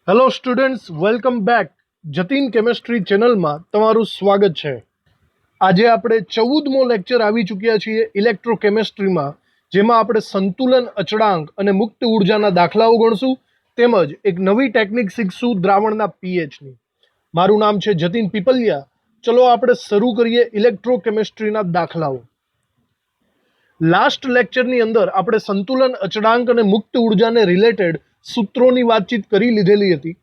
Hello students, welcome back. Jatin chemistry ચેનલમાં તમારું સ્વાગત છે. આજે આપણે 14મો લેક્ચર આવી ચૂક્યા છીએ ઇલેક્ટ્રોકેમિસ્ટ્રીમાં, જેમાં આપણે સંતુલન અચળાંક અને મુક્ત ઉર્જાના દાખલાઓ ગણશું, તેમજ એક નવી ટેકનિક શીખશું દ્રાવણના પીએચની. મારું નામ છે જતીન પીપલિયા. ચલો આપણે શરૂ કરીએ ઇલેક્ટ્રોકેમિસ્ટ્રીના દાખલાઓ. લાસ્ટ લેક્ચરની અંદર આપણે સંતુલન અચળાંક અને મુક્ત ઉર્જાને રિલેટેડ સૂત્રોની વાતચીત કરી લીધેલી હતી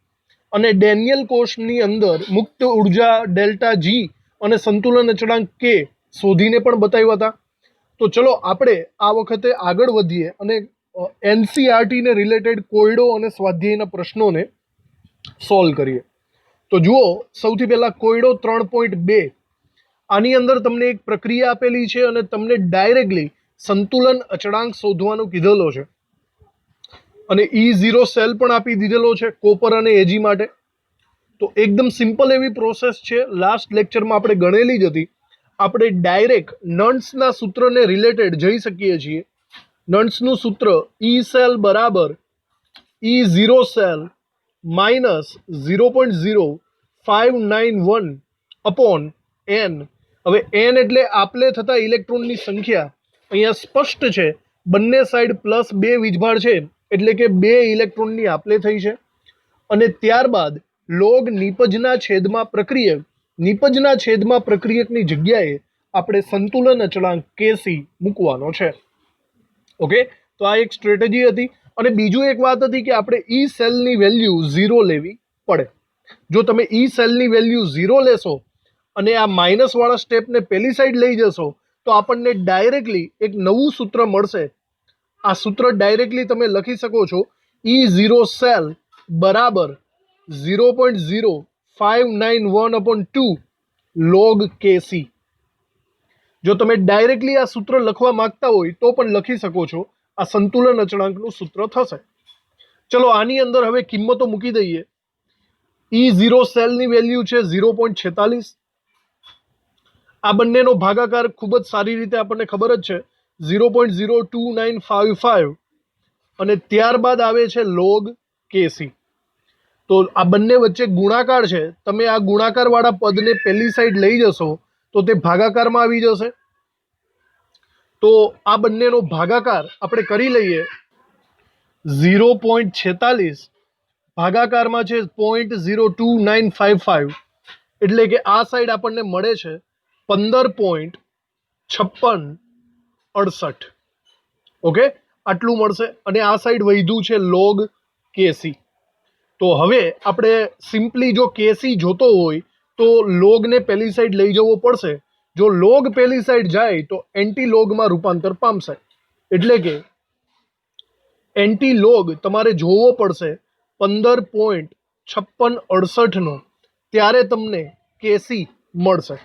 અને ડેનિયલ કોષની અંદર મુક્ત ઉર્જા ડેલ્ટા જી અને સંતુલન અચળાંક કે શોધીને પણ બતાવ્યા હતા. તો ચલો આપણે આ વખતે આગળ વધીએ અને એનસીઆરટીને રિલેટેડ કોયડો અને સ્વાધ્યાયના પ્રશ્નોને સોલ્વ કરીએ. તો જુઓ, સૌથી પહેલા કોયડો 3.2. આની અંદર તમને એક પ્રક્રિયા આપેલી છે અને તમને ડાયરેક્ટલી સંતુલન અચળાંક શોધવાનો કીધેલો છે અને E0 સેલ પણ આપી દીધેલો છે કોપર અને એજી માટે. તો એકદમ સિમ્પલ એવી પ્રોસેસ છે, લાસ્ટ લેક્ચરમાં આપણે ગણેલી જ હતી. આપણે ડાયરેક્ટ નન્સના સૂત્રને રિલેટેડ જઈ શકીએ છીએ. નન્સનું સૂત્ર E સેલ બરાબર E0 cell minus 0.0591 upon n. હવે n એટલે આપલે થતા ઇલેક્ટ્રોનની સંખ્યા. અહીંયા સ્પષ્ટ છે, બંને સાઈડ +2 વીજભાર છે એટલે કે 2 ઇલેક્ટ્રોનની આપલે થઈ છે. અને ત્યારબાદ લોગ નિપજના છેદમાં પ્રક્રિયકની જગ્યાએ આપણે સંતુલન અચળાંક કેસી મૂકવાનો છે. ઓકે, તો આ એક સ્ટ્રેટેજી હતી. અને બીજું એક વાત હતી કે આપણે ઈ સેલની વેલ્યુ 0 લેવી પડે. જો તમે ઈ સેલની વેલ્યુ 0 લેશો અને આ માઇનસ વાળા સ્ટેપને પેલી સાઈડ લઈ જશો તો આપણને ડાયરેક્ટલી એક નવું સૂત્ર મળશે. આ સૂત્ર ડાયરેક્ટલી તમે લખી શકો છો, E0 સેલ બરાબર 0.0591/2 લોગ કેસી. જો તમે ડાયરેક્ટલી આ સૂત્ર લખવા માંગતા હોય તો પણ લખી શકો છો. આ સંતુલન અચળાંકનું સૂત્ર થશે. ચલો આની અંદર હવે કિંમતો મૂકી દઈએ. E0 સેલની વેલ્યુ છે 0.46. આ બંનેનો ભાગાકાર ખૂબ જ સારી રીતે આપણને ખબર જ છે, 0.02955. અને ત્યારબાદ આવે છે લોગ કેસી. તો આ બંને વચ્ચે ગુણાકાર છે, તમે આ ગુણાકારવાળા પદને પહેલી સાઈડ લઈ જશો તો તે ભાગાકારમાં આવી જશે. તો આ બંનેનો ભાગાકાર આપણે કરી લઈએ. 0.46 ભાગાકારમાં છે 0.02955, એટલે કે આ સાઈડ આપણને મળે છે 15.5668. ઓકે, આટલું મળશે. અને આ સાઈડ વધ્યું છે લોગ કેસી. તો હવે આપણે સિમ્પલી જો કેસી જોતો હોય તો લોગને પહેલી સાઈડ લઈ જવો પડશે. જો લોગ પહેલી સાઈડ જાય તો એન્ટી લોગમાં રૂપાંતર પામશે. એટલે કે એન્ટી લોગ તમારે જોવો પડશે 15.5668નો, ત્યારે તમને કેસી મળશે.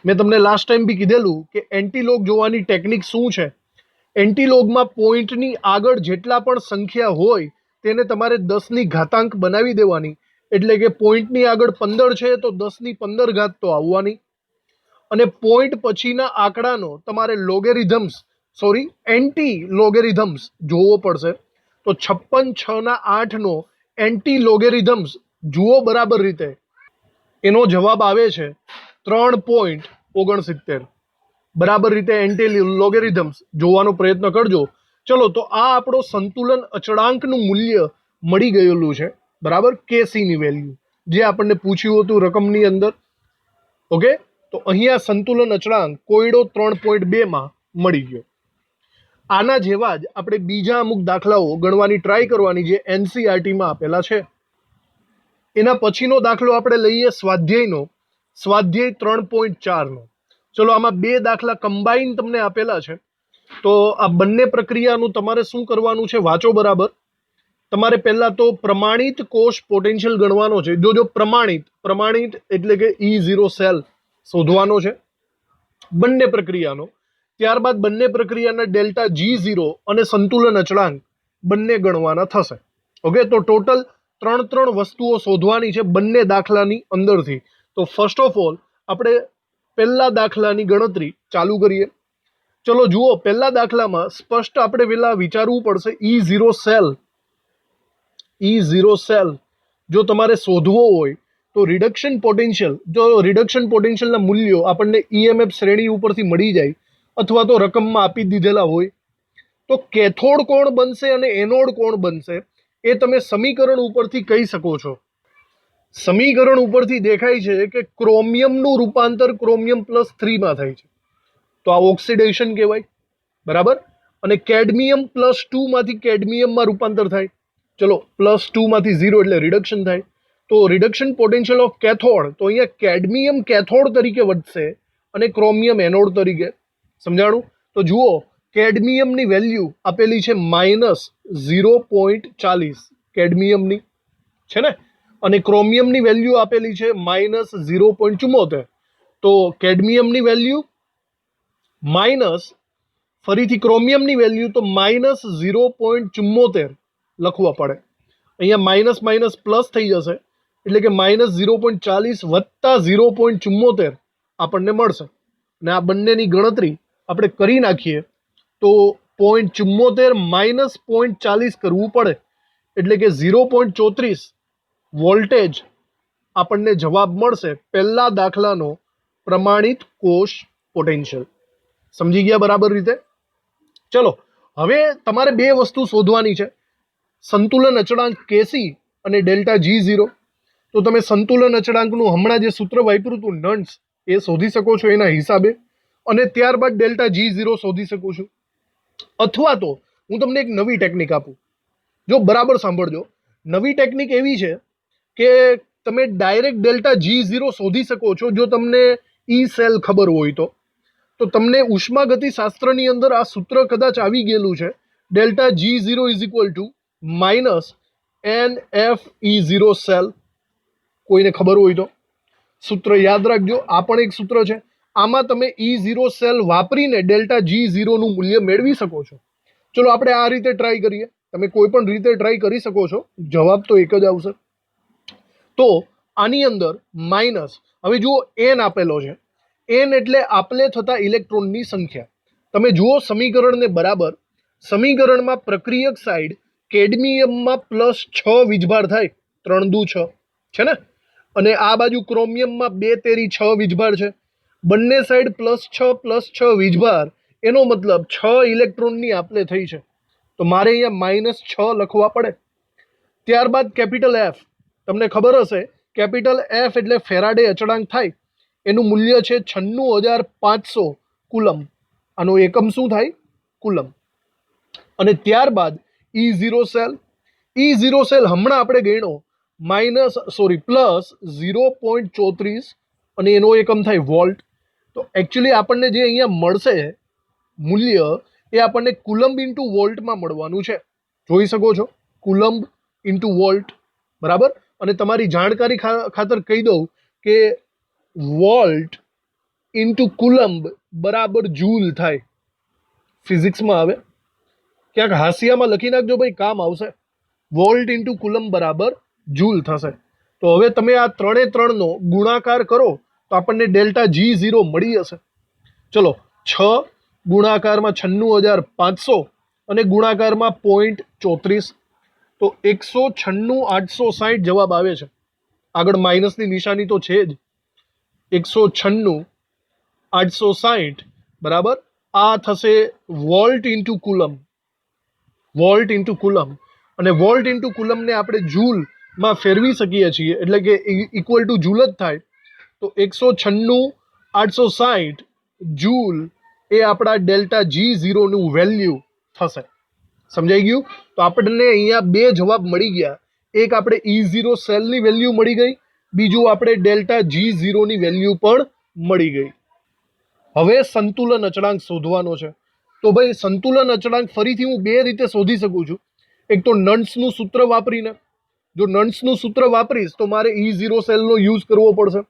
મેં તમને લાસ્ટ ટાઈમ બી કીધેલું કે એન્ટીલોગ જોવાની ટેકનિક શું છે. એન્ટીલોગમાં પોઈન્ટની આગળ જેટલા પણ સંખ્યા હોય તેને તમારે 10ની ઘાતાંક બનાવી દેવાની. એટલે કે પોઈન્ટની આગળ 15 છે તો 10ની 15 ઘાત તો આવવાની. અને પોઈન્ટ પછીના આંકડાનો તમારે એન્ટી લોગેરિધમ્સ જોવો પડશે. તો 56/6/8નો એન્ટી લોગેરિધમ્સ જુઓ બરાબર રીતે. એનો જવાબ આવે છે 3.69. બરાબર રીતે એન્ટી લોગેરિધમ્સ જોવાનો પ્રયત્ન કરજો. ચલો, તો આ આપણો સંતુલન અચળાંકનું મૂલ્ય મળી ગયેલું છે, બરાબર, કેસીની વેલ્યુ જે આપણને પૂછ્યું હતું રકમની અંદર. ઓકે, તો અહીંયા સંતુલન અચળાંક કોયડો 3.2માં મળી ગયો. આના જેવા જ આપણે બીજા અમુક દાખલાઓ ગણવાની ટ્રાય કરવાની જે એનસીઆરટીમાં આપેલા છે. એના પછીનો દાખલો આપણે લઈએ સ્વાધ્યાયનો, સ્વાધ્યાય 3.4નો. ચલો, આમાં બે દાખલા કમ્બાઈન તમને આપેલા છે. તો આ બંને પ્રક્રિયાનું તમારે શું કરવાનું છે, વાંચો બરાબર. તમારે પહેલા તો પ્રમાણિત કોષ પોટેન્શિયલ ગણવાનો છે. જો પ્રમાણિત એટલે કે E0 સેલ શોધવાનો છે બંને પ્રક્રિયાનો. ત્યારબાદ બંને પ્રક્રિયાના ડેલ્ટા G0 અને સંતુલન અચળાંક બંને ગણવાના થશે. ઓકે, તો ટોટલ 3 વસ્તુઓ શોધવાની છે બંને દાખલાની અંદરથી. તો ફર્સ્ટ ઓફ ઓલ આપણે પહેલા દાખલાની ગણતરી ચાલુ કરીએ. ચલો જુઓ, પહેલા દાખલામાં સ્પષ્ટ આપણે પહેલા વિચારવું પડશે. E0 સેલ જો તમારે શોધવો હોય તો રિડક્શન પોટેન્શિયલ, જો રિડક્શન પોટેન્શિયલના મૂલ્યો આપણને ઈએમએફ શ્રેણી ઉપરથી મળી જાય અથવા તો રકમમાં આપી દીધેલા હોય, તો કેથોડ કોણ બનશે અને એનોડ કોણ બનશે એ તમે સમીકરણ ઉપરથી કહી શકો છો. સમીકરણ ઉપરથી દેખાય છે કે ક્રોમિયમનું રૂપાંતર ક્રોમિયમ+3 માં થાય છે, તો આ ઓક્સિડેશન કહેવાય, બરાબર. અને કેડમિયમ+2 માંથી કેડમિયમમાં રૂપાંતર થાય, ચલો +2 માંથી 0 એટલે રિડક્શન થાય, તો રિડક્શન પોટેન્શિયલ ઓફ કેથોડ, તો અહીંયા કેડમિયમ કેથોડ તરીકે વધશે અને ક્રોમિયમ એનોડ તરીકે. સમજાણું? તો જુઓ, કેડમિયમની વેલ્યુ આપેલી છે -0.40 કેડમિયમની છે ને, અને ક્રોમિયમની વેલ્યુ આપેલી છે -0.74. તો કેડમિયમની વેલ્યુ માઇનસ, ફરીથી ક્રોમિયમની વેલ્યુ તો -0.74 લખવા પડે. અહીંયા માઇનસ માઇનસ પ્લસ થઈ જશે એટલે કે -0.40 વત્તા 0.74 આપણને મળશે. અને આ બંનેની ગણતરી આપણે કરી નાખીએ તો 0.74 માઇનસ 0.40 કરવું પડે એટલે કે 0.34 વોલ્ટેજ આપણને જવાબ મળશે પહેલા દાખલાનો પ્રમાણિત કોષ પોટેન્શિયલ. સમજી ગયા બરાબર રીતે? ચલો, હવે તમારે બે વસ્તુ શોધવાની છે, સંતુલન અચળાંક કેસી અને ડેલ્ટા G0. તો તમે સંતુલન અચળાંકનું હમણાં જે સૂત્ર વાપર્યું હતું નન્સ, એ શોધી શકો છો એના હિસાબે, અને ત્યારબાદ ડેલ્ટા G0 શોધી શકો છો. અથવા તો હું તમને એક નવી ટેકનિક આપું, જો બરાબર સાંભળજો. નવી ટેકનિક એવી છે કે તમે ડાયરેક્ટ ડેલ્ટા G0 શોધી શકો છો જો તમને ઈ સેલ ખબર હોય તો. તો તમને ઉષ્માગતિશાસ્ત્રની અંદર આ સૂત્ર કદાચ આવી ગયેલું છે, delta G0 is equal to minus NFE0 cell. કોઈને ખબર હોય તો સૂત્ર યાદ રાખજો, આ પણ એક સૂત્ર છે. આમાં તમે E0 સેલ વાપરીને ડેલ્ટા G0 નું મૂલ્ય મેળવી શકો છો. ચલો આપણે આ રીતે ટ્રાય કરીએ, તમે કોઈ પણ રીતે ટ્રાય કરી શકો છો, જવાબ તો એક જ આવશે. તો આની અંદર માઇનસ, હવે જુઓ n આપેલો છે, n એટલે આપલે થતા ઇલેક્ટ્રોનની સંખ્યા. તમે જુઓ સમીકરણને બરાબર, સમીકરણમાં પ્રક્રિયક સાઈડ કેડમિયમમાં +6 વીજભાર થાય, 3 દુ 6 છે ને, અને આ બાજુ ક્રોમિયમમાં 2 તેરી 6 વીજભાર છે. બંને સાઈડ +6 વીજભાર, એનો મતલબ 6 ઇલેક્ટ્રોનની આપલે થઈ છે, તો મારે અહીંયા -6 લખવા પડે. ત્યારબાદ કેપિટલ એફ, તમને ખબર હશે કેપિટલ એફ એટલે ફેરાડે અચળાંક થાય, એનું મૂલ્ય છે 96,500 કુલમ. આનો એકમ શું થાય? કુલમ. અને ત્યારબાદ E0 સેલ, E0 સેલ હમણાં આપણે ગણ્યો +0.34 અને એનો એકમ થાય વોલ્ટ. તો એકચ્યુઅલી આપણને જે અહીંયા મળશે મૂલ્ય એ આપણને કુલમ્બ ઇન્ટુ વોલ્ટમાં મળવાનું છે. જોઈ શકો છો, કુલમ્બ ઇન્ટુ વોલ્ટ, બરાબર. અને તમારી જાણકારી ખાતર કહી દઉં કે વોલ્ટ ઇન્ટુ કુલમ્બ બરાબર જૂલ થાય. ફિઝિક્સમાં આવે, ક્યાંક હાસિયામાં લખી નાખજો ભાઈ, કામ આવશે. વોલ્ટ ઇન્ટુ કુલમ્બ બરાબર જૂલ થશે. તો હવે તમે આ 3 ગુણાકાર કરો તો આપણને ડેલ્ટા G0 મળી જશે. ચલો, 6 ગુણાકારમાં 96,500 અને ગુણાકારમાં 0.34, તો 196,860 જવાબ આવે છે. આગળ માઇનસની નિશાની તો છે જ. 196,860 બરાબર આ થશે volt into coulomb, volt into coulomb. અને વોલ્ટ ઇન્ટુ કુલમને આપણે જૂલમાં ફેરવી શકીએ છીએ, એટલે કે ઇક્વલ ટુ જૂલ જ થાય. તો 196,860 જૂલ એ આપણા ડેલ્ટા G0 નું વેલ્યુ થશે. સમજાઈ ગયું? તો આપણને અહીંયા બે જવાબ મળી ગયા. એક આપણે E0 સેલની વેલ્યુ મળી ગઈ, બીજું આપણે ડેલ્ટા G0 ની વેલ્યુ પણ મળી ગઈ. હવે સંતુલન અચળાંક શોધવાનો છે. તો ભાઈ સંતુલન અચળાંક ફરીથી હું બે રીતે શોધી શકું છું. એક તો નન્સનું સૂત્ર વાપરીને, જો નન્સનું સૂત્ર વાપરીશ તો મારે E0 સેલનો યુઝ કરવો પડશે,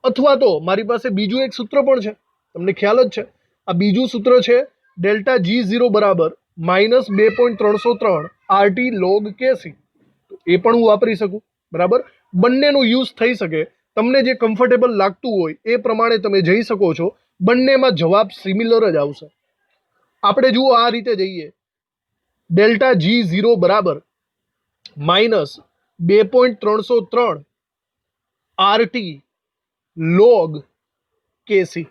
અથવા તો મારી પાસે બીજું એક સૂત્ર પણ છે, તમને ખ્યાલ જ છે. આ બીજું સૂત્ર છે ડેલ્ટા G0 બરાબર -2.303 RT log KC. તો એ પણ હું વાપરી શકું, બરાબર. બંનેનો યુઝ થઈ શકે, તમને જે કમ્ફર્ટેબલ લાગતું હોય એ પ્રમાણે તમે જઈ શકો છો. બંનેમાં જવાબ સિમિલર જ આવશે. આપણે જુઓ આ રીતે જઈએ, ડેલ્ટા G0 બરાબર 2.303 આરટી લોગ કેસી,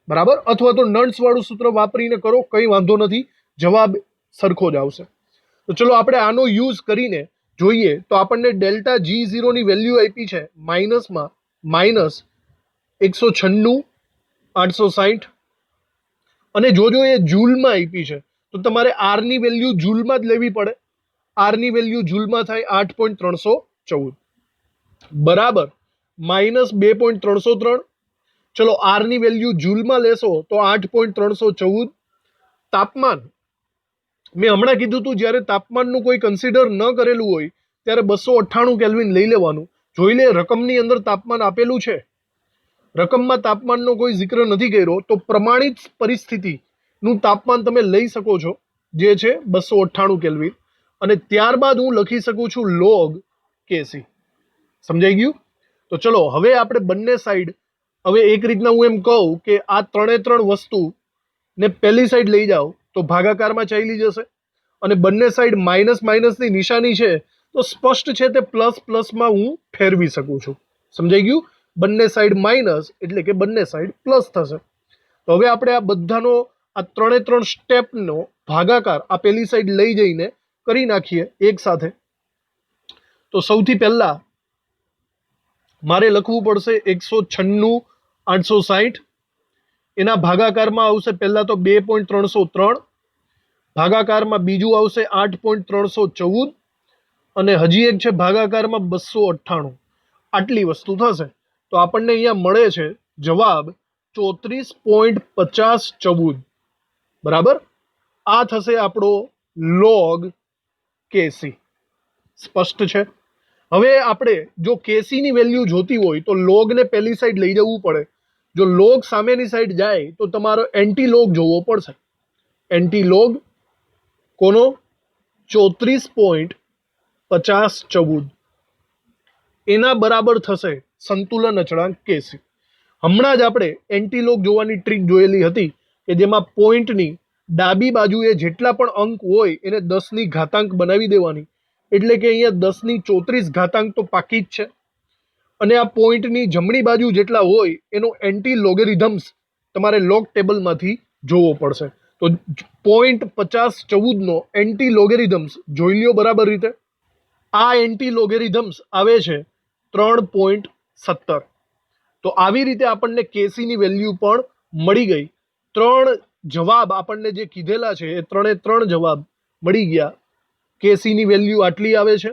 બરાબર. અથવા તો નન્સ વાળું સૂત્ર વાપરીને કરો, કંઈ વાંધો નથી, જવાબ સરખો જ આવશે. તો ચલો આપણે આનો યુઝ કરીને જોઈએ તો આપણને ડેલ્ટા G0 ની વેલ્યુ આપી છે -196,860, અને જો એ જૂલમાં આપી છે તો તમારે આર ની વેલ્યુ જૂલમાં જ લેવી પડે. આર ની વેલ્યુ જૂલમાં થાય 8.314 બરાબર -2.303. ચલો આર ની વેલ્યુ જૂલમાં લેશો તો 8.314. તાપમાન મેં હમણાં કીધું હતું, જ્યારે તાપમાનનું કોઈ કન્સિડર ન કરેલું હોય ત્યારે 298 કેલ્વિન લઈ લેવાનું. જોઈ લે રકમની અંદર તાપમાન આપેલું છે, રકમમાં તાપમાનનો કોઈ જિક્ર નથી કર્યો, તો પ્રમાણિત પરિસ્થિતિનું તાપમાન તમે લઈ શકો છો, જે છે 298 કેલ્વિન, અને ત્યારબાદ હું લખી શકું છું લોગ કેસી. સમજાઈ ગયું? તો ચલો હવે આપણે બંને સાઈડ, હવે એક રીતના હું એમ કહું કે આ ત્રણ વસ્તુ ને પહેલી સાઈડ લઈ જાઓ તો ભાગાકારમાં ચાલી જશે, અને બંને સાઈડ માઇનસ માઇનસની નિશાની છે તો સ્પષ્ટ છે તે પ્લસ પ્લસમાં હું ફેરવી શકું છું. સમજાઈ ગયું? બંને સાઈડ માઇનસ એટલે કે બંને સાઈડ પ્લસ થશે. તો હવે આપણે આ બધાનો આ ત્રણ સ્ટેપનો ભાગાકાર આ પહેલી સાઈડ લઈ જઈને કરી નાખીએ એક સાથે. તો સૌથી પહેલા મારે લખવું પડશે 196,860, એના ભાગાકારમાં આવશે પહેલા તો 2.303, ભાગાકારમાં બીજું આવશે 8.314, અને હજી એક છે ભાગાકારમાં 298. આટલી વસ્તુ થશે. તો આપણને અહીંયા મળે છે જવાબ 34.5014, બરાબર. આ થશે આપણો લોગ કેસી. સ્પષ્ટ છે? હવે આપણે જો કેસીની વેલ્યુ જોતી હોય તો લોગને પહેલી સાઈડ લઈ જવું પડે. જો લોગ સામેની સાઈડ જાય તો તમારો એન્ટી લોગ જોવો પડશે. એન્ટી લોગ કોનો? 34.5014, એના બરાબર થશે સંતુલન અચળાંક કેસી. હમણાં જ આપણે એન્ટી લોગ જોવાની ટ્રીક જોયેલી હતી કે જેમાં પોઈન્ટની ડાબી બાજુએ જેટલા પણ અંક હોય એને 10ની ઘાતાંક બનાવી દેવાની, એટલે કે અહીંયા 10ની 34 ઘાતાંક તો પાકી જ છે, અને આ પોઈન્ટની જમણી બાજુ જેટલા હોય એનો એન્ટી લોગેરિધમ્સ તમારે લોગ ટેબલમાંથી જોવો પડશે. તો 0.5014નો એન્ટી લોગેરિધમ્સ જોઈ લ્યો બરાબર રીતે. આ એન્ટી લોગેરિધમ્સ આવે છે 3.17. તો આવી રીતે આપણને કેસીની વેલ્યુ પણ મળી ગઈ. ત્રણ જવાબ આપણને જે કીધેલા છે એ ત્રણ જવાબ મળી ગયા. કેસીની વેલ્યુ આટલી આવે છે,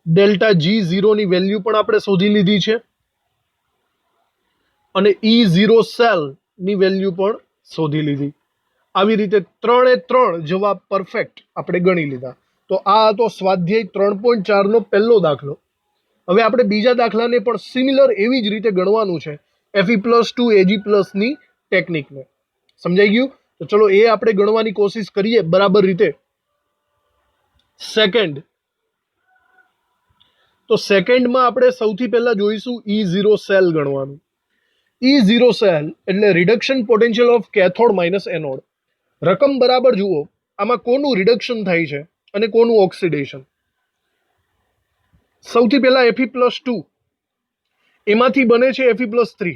ડેલ્ટા G0 ની વેલ્યુ પણ આપણે શોધી લીધી છે, અને E0 સેલની વેલ્યુ પણ શોધી લીધી. આવી રીતે ત્રણ જવાબ પરફેક્ટ આપણે ગણી લીધા. તો આ હતો સ્વાધ્યાય 3.4નો પહેલો દાખલો. હવે આપણે બીજા દાખલાને પણ સિમિલર એવી જ રીતે ગણવાનું છે, Fe+2 Ag+ની ટેકનિકને. સમજાઈ ગયું? તો ચલો એ આપણે ગણવાની કોશિશ કરીએ બરાબર રીતે. સેકન્ડ, તો સેકન્ડમાં આપણે સૌથી પહેલા જોઈશું E0 સેલ ગણવાનું. E0 સેલ એટલે reduction potential of cathode minus anode. રકમ બરાબર જુઓ, આમાં કોનું રિડક્શન થાય છે અને કોનું ઓક્સિડેશન. સૌથી પહેલા Fe+2, એમાંથી બને છે Fe+3,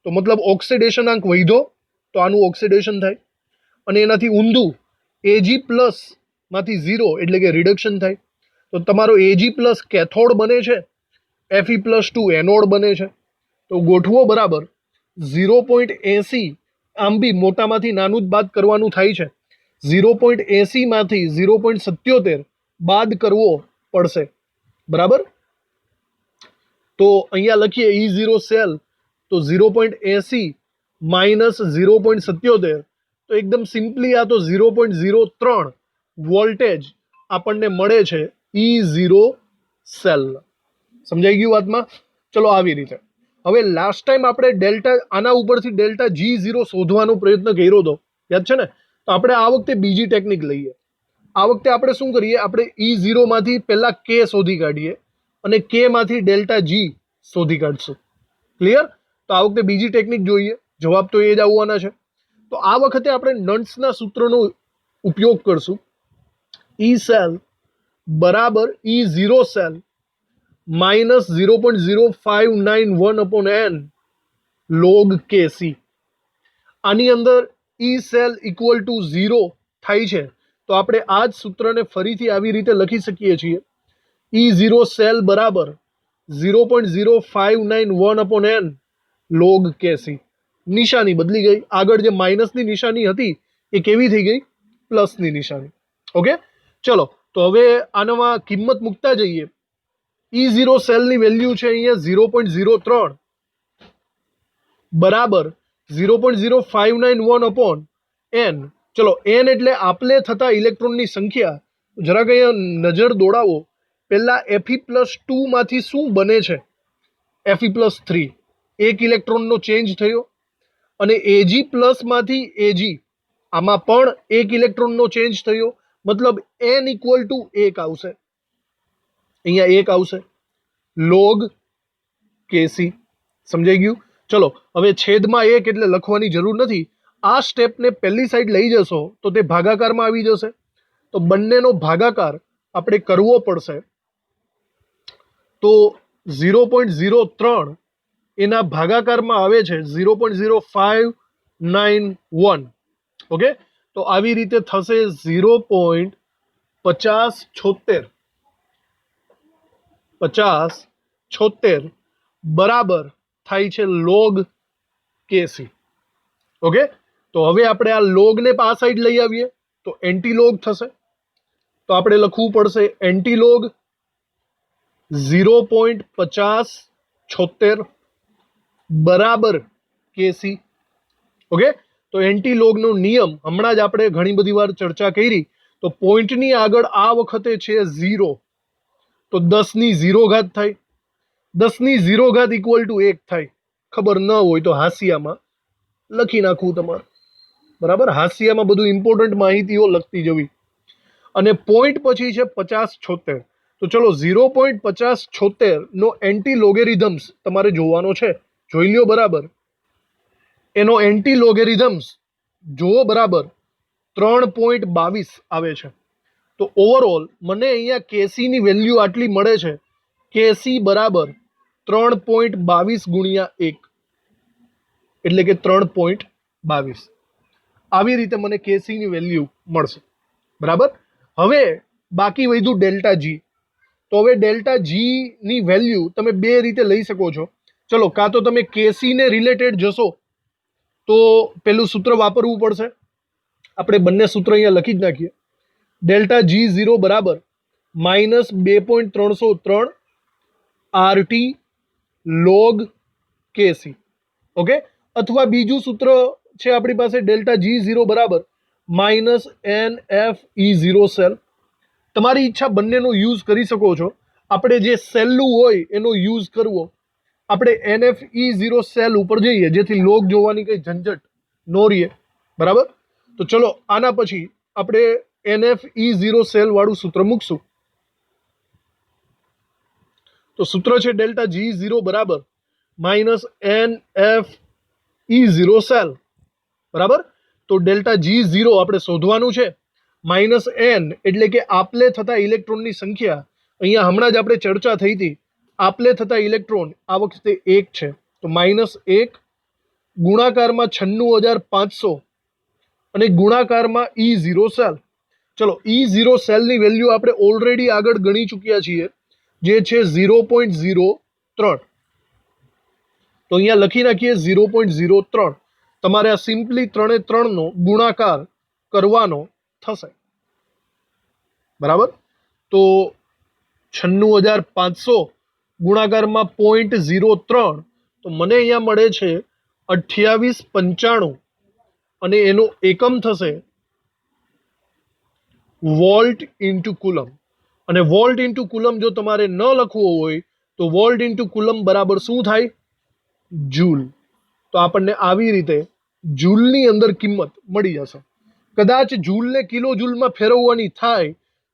તો મતલબ ઓક્સિડેશન આંક વધ્યો તો આનું ઓક્સિડેશન થાય, અને એનાથી ઊંધું Ag+ માંથી 0 એટલે કે રિડક્શન થાય. તો તમારો Ag+ કેથોડ બને છે, Fe+2 એનોડ બને છે. તો ગોઠવો બરાબર 0.80, આમ બી મોટામાંથી નાનું જ બાદ કરવાનું થાય છે. 0.80 માંથી 0.77 બાદ કરવો પડશે, બરાબર. તો અહીંયા લખીએ E0 સેલ, તો 0.80 માઇનસ 0.77, તો એકદમ સિમ્પલી આ તો 0.03 વોલ્ટેજ આપણને મળે છે E0 સેલ. સમજાઈ ગયું વાતમાં? ચલો આવી રીતે. હવે લાસ્ટ ટાઈમ આપણે આના ઉપરથી ડેલ્ટા G0 શોધવાનો પ્રયત્ન કર્યો હતો, યાદ છે ને? તો આપણે આ વખતે બીજી ટેકનિક લઈએ. આ વખતે આપણે શું કરીએ, આપણે E0 માંથી પહેલા K શોધી કાઢીએ અને K માંથી ડેલ્ટા G શોધી કાઢશું. ક્લિયર? તો આ વખતે બીજી ટેકનિક જોઈએ, જવાબ તો એ જ આવવાના છે. તો આ વખતે આપણે નન્સના સૂત્રનો ઉપયોગ કરશું. E સેલ બરાબર E0 cell minus 0.0591 upon n log kc. આની અંદર E સેલ ઇક્વલ ટુ 0 થાય છે તો આપણે આ જ સૂત્રને ફરીથી આવી રીતે લખી શકીએ છીએ. E0 સેલ બરાબર 0.0591 અપોન n log kc. નિશાની બદલી ગઈ. આગળ જે માઇનસની નિશાની હતી એ કેવી થઈ ગઈ? પ્લસની નિશાની. ઓકે, ચલો તો હવે આનામાં કિંમત મૂકતા જઈએ. E0 સેલની વેલ્યુ છે અહીંયા 0.03 બરાબર 0.0591 અપોન n. ચલો n એટલે આપલે થતા ઇલેક્ટ્રોનની સંખ્યા. જરાક અહીંયા નજર દોડાવો. પહેલા Fe+2 માંથી શું બને છે? Fe+3 એક ઇલેક્ટ્રોનનો ચેન્જ થયો અને Ag+ માંથી Ag આમાં પણ એક ઇલેક્ટ્રોનનો ચેન્જ થયો. મતલબ n ઇક્વલ ટુ 1 આવશે. અહીંયા 1 આવશે log kc. સમજાઈ ગયું? ચલો હવે છેદમાં 1 એટલે લખવાની જરૂર નથી. આ સ્ટેપને પહેલી સાઈડ લઈ જશો તો તે ભાગાકારમાં આવી જશે. તો બંનેનો ભાગાકાર આપણે કરવો પડશે. તો 0.03 એના ભાગાકારમાં આવે છે 0.0591. ઓકે, તો આવી રીતે થશે 0.5076 બરાબર થાય છે log kc. ઓકે, તો હવે આપણે આ લોગને આ સાઈડ લઈ આવીએ તો એન્ટીલોગ થશે. તો આપણે લખવું પડશે એન્ટીલોગ 0.5076 બરાબર kc. ઓકે, તો એન્ટીલોગનો નિયમ હમણાં જ આપણે ઘણી બધી વાર ચર્ચા કરી. તો પોઈન્ટની આગળ આ વખતે છે 0, તો 10ની 0 ઘાત થાય. 10ની 0 ઘાત ઇક્વલ ટુ 1 થાય. ખબર ન હોય તો હાંસિયામાં લખી નાખવું તમારે. બરાબર, હાંસિયામાં બધું ઇમ્પોર્ટન્ટ માહિતીઓ લખતી જવી. અને પોઈન્ટ પછી છે 5076. તો ચલો 0.5076 નો એન્ટી લોગેરિધમ્સ તમારે જોવાનો છે. જોઈ લ્યો બરાબર. એનો એન્ટી લોગેરિધમ્સ જોવો બરાબર 3.22 આવે છે. તો ઓવરઓલ મને અહીંયા કેસીની વેલ્યુ આટલી મળે છે. કેસી બરાબર 3.22 ગુણ્યા 1 એટલે કે 3.22. આવી રીતે મને કેસીની વેલ્યુ મળશે. બરાબર. હવે બાકી વધ્યું ડેલ્ટા જી. તો હવે ડેલ્ટા જીની વેલ્યુ તમે બે રીતે લઈ શકો છો. ચલો, કાં તો તમે કેસીને રિલેટેડ જશો તો પેલું સૂત્ર વાપરવું પડશે. આપણે બંને સૂત્ર અહીંયા લખી જ નાખીએ. ડેલ્ટા G0 બરાબર -2.303 RT log KC. ઓકે, અથવા બીજું સૂત્ર છે આપણી પાસે ડેલ્ટા G0 બરાબર -NFE0 સેલ. તમારી ઈચ્છા બંનેનો યુઝ કરી શકો છો. આપણે જે સેલનું હોય એનો યુઝ કરવો. આપણે NFE0 સેલ ઉપર જઈએ જેથી લોગ જોવાની કંઈ ઝંઝટ ન રહીએ. બરાબર. તો ચલો આના પછી આપણે NFE0 સેલ વાળું સૂત્ર મૂકશું. તો સૂત્ર છે ડેલ્ટા G0 બરાબર -NFE0 સેલ. બરાબર. તો ડેલ્ટા G0 આપણે શોધવાનું છે. -n એટલે કે આપલે થતા ઇલેક્ટ્રોનની સંખ્યા. અહીંયા હમણાં જ આપણે ચર્ચા થઈ હતી. આપલે થતા ઇલેક્ટ્રોન આ વખતે 1 છે. તો -1 ગુણાકારમાં 96500 અને ગુણાકારમાં E0 સેલ. ચલો, E0 સેલની વેલ્યુ આપણે ઓલરેડી આગળ ગણી ચૂક્યા છીએ, જે છે 0.03. તો અહીંયા લખી નાખીએ 0.03. તમારે આ સિમ્પલી 3 નો ગુણાકાર કરવાનો થશે. બરાબર. તો 96500 ગુણાકારમાં 0.03. તો મને અહીંયા મળે છે 2895 અને એનો એકમ થશે વોલ્ટ ઇન્ટુ કુલમ. અને વોલ્ટ ઇન્ટુ કુલમ જો તમારે ન લખવો હોય તો વોલ્ટ ઇન્ટુ કુલમ બરાબર શું થાય? જૂલ. તો આપણને આવી રીતે જૂલની અંદર કિંમત મળી જશે. કદાચ જૂલને કિલો જૂલમાં ફેરવવાની થાય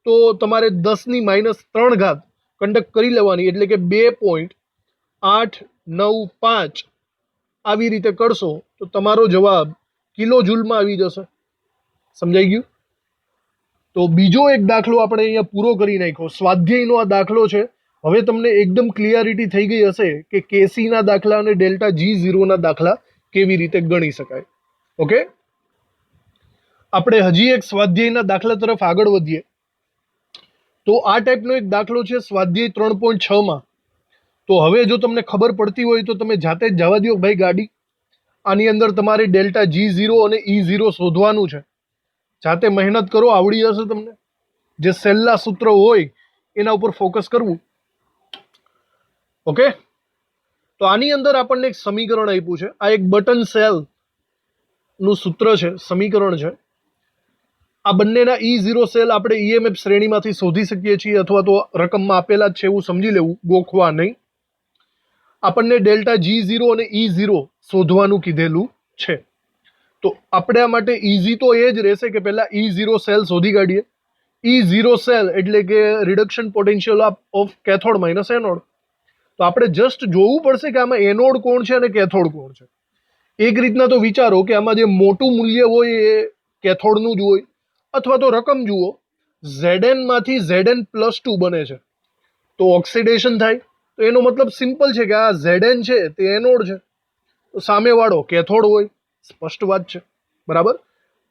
તો તમારે 10ની -3 ઘાત કંડક્ટ કરી લેવાની, એટલે કે 2.895 આવી રીતે કરશો તો તમારો જવાબ કિલો જૂલમાં આવી જશે. સમજાઈ ગયું? તો બીજો એક દાખલો આપણે અહીંયા પૂરો કરી નાખ્યો. સ્વાધ્યાયનો આ દાખલો છે. હવે તમને એકદમ ક્લિયરિટી થઈ ગઈ હશે કે કેસીના દાખલા અને ડેલ્ટા G0ના દાખલા કેવી રીતે ગણી શકાય. ઓકે, આપણે હજી એક સ્વાધ્યાયના દાખલા તરફ આગળ વધીએ. તો આ ટાઈપનો એક દાખલો છે સ્વાધ્યાય 3.6માં. તો હવે જો તમને ખબર પડતી હોય તો તમે જાતે જ જવા દો ભાઈ ગાડી. આની અંદર તમારે ડેલ્ટા G0 અને E0 શોધવાનું છે. જાતે મહેનત કરો, આવડી જશે તમને. જે સહેલા સૂત્ર હોય એના ઉપર ફોકસ કરવું. ઓકે, તો આની અંદર આપણને એક સમીકરણ આપ્યું છે. આ એક બટન સેલ નું સૂત્ર છે, સમીકરણ છે. આ બંનેના E0 સેલ આપણે EMF શ્રેણીમાંથી શોધી શકીએ છીએ, અથવા તો રકમમાં આપેલા જ છે એવું સમજી લેવું, ગોખવા નહીં. આપણને ડેલ્ટા G0 અને E0 શોધવાનું કીધેલું છે. તો આપણા માટે ઇઝી તો એ જ રહેશે કે પહેલા E0 સેલ શોધી કાઢીએ. E0 સેલ એટલે કે reduction potential of cathode minus anode. તો આપણે જસ્ટ જોવું પડશે કે આમાં એનોડ કોણ છે અને કેથોડ કોણ છે. એક રીતના તો વિચારો કે આમાં જે મોટું મૂલ્ય હોય એ કેથોડનું જ હોય, અથવા તો રકમ જુઓ, Zn માંથી Zn+2 બને છે તો ઓક્સિડેશન થાય. તો એનો મતલબ સિમ્પલ છે કે આ Zn છે તે એનોડ છે, તો સામેવાળો કેથોડ હોય. સ્પષ્ટ વાત છે, બરાબર.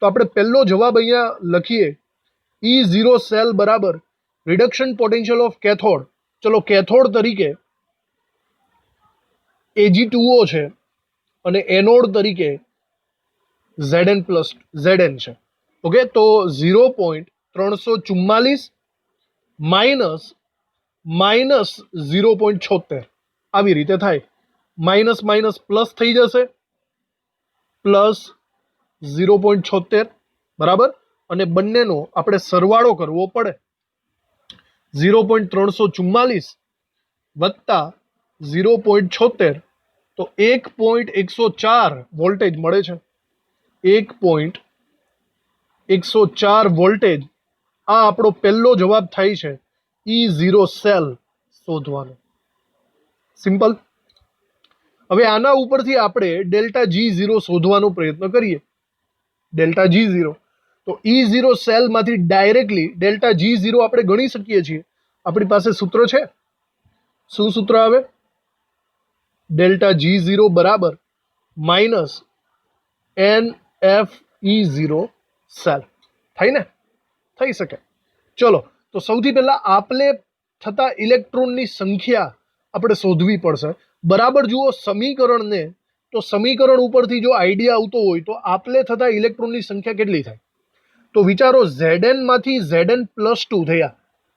તો આપણે પહેલો જવાબ અહીંયા લખીએ, E0 સેલ બરાબર રિડક્શન પોટેન્શિયલ ઓફ કેથોડ. ચલો, કેથોડ તરીકે Ag2O છે અને એનોડ તરીકે Zn છે. ઓકે, તો 0.344 માઇનસ 0.76 આવી રીતે થાય. માઇનસ માઇનસ પ્લસ થઈ જશે, પ્લસ 0.76, બરાબર. અને બંનેનો આપણે સરવાળો કરવો પડે. 0.344 વત્તા 0.76 તો 1.104 વોલ્ટેજ મળે છે. 1.104 વોલ્ટેજ. આ આપણો પહેલો જવાબ થાય છે E0 સેલ શોધવાનો. સિમ્પલ. હવે આના ઉપરથી આપણે ડેલ્ટા G0 શોધવાનો પ્રયત્ન કરીએ. ડેલ્ટા G0 તો E0 સેલમાંથી ડાયરેક્ટલી ડેલ્ટા G0 આપણે ગણી શકીએ છીએ. આપણી પાસે સૂત્ર છે. શું સૂત્ર આવે? ડેલ્ટા G0 બરાબર માઇનસ NFE0 સેલ. થાય ને? થઈ શકે. ચલો, તો સૌથી પહેલા આપલે થતા ઇલેક્ટ્રોનની સંખ્યા આપણે શોધવી પડશે. બરાબર જુઓ સમીકરણને. તો સમીકરણ ઉપરથી જો આઈડિયા આવતો હોય તો આપલે થતા ઇલેક્ટ્રોનની સંખ્યા કેટલી થાય? તો વિચારો, Zn માંથી Zn+2 થયા